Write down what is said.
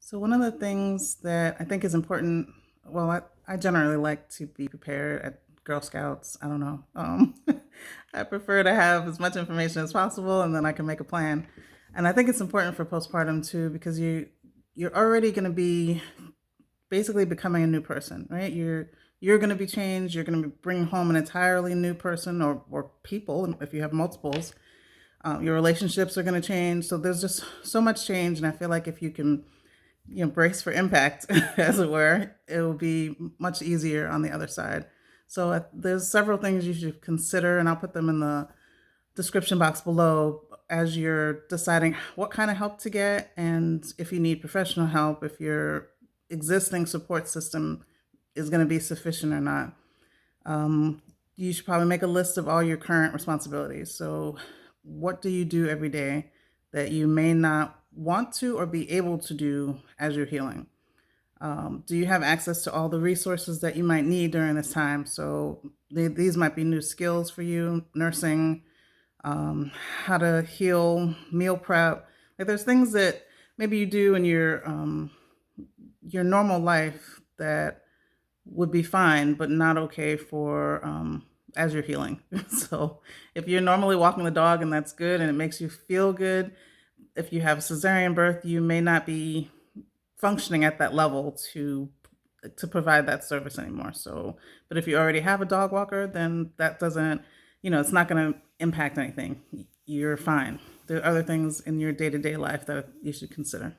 So one of the things that I think is important, well, I generally like to be prepared at Girl Scouts. I don't know. I prefer to have as much information as possible, and then I can make a plan. And I think it's important for postpartum too, because you're already going to be basically becoming a new person, right? You're going to be changed. You're going to bring home an entirely new person or people if you have multiples. Your relationships are going to change. So there's just so much change, and I feel like if you can brace for impact, as it were, it will be much easier on the other side. So there's several things you should consider, and I'll put them in the description box below as you're deciding what kind of help to get and if you need professional help, if your existing support system is going to be sufficient or not. Um, you should probably make a list of all your current responsibilities. So, what do you do every day that you may not want to or be able to do as you're healing? Do you have access to all the resources that you might need during this time? So, these might be new skills for you, nursing, how to heal, meal prep. Like, there's things that maybe you do in your normal life that would be fine, but not okay for as you're healing. So if you're normally walking the dog and that's good and it makes you feel good, if you have a cesarean birth, you may not be functioning at that level to provide that service anymore. So, but if you already have a dog walker, then that doesn't, it's not going to impact anything. You're fine. There are other things in your day to day life that you should consider.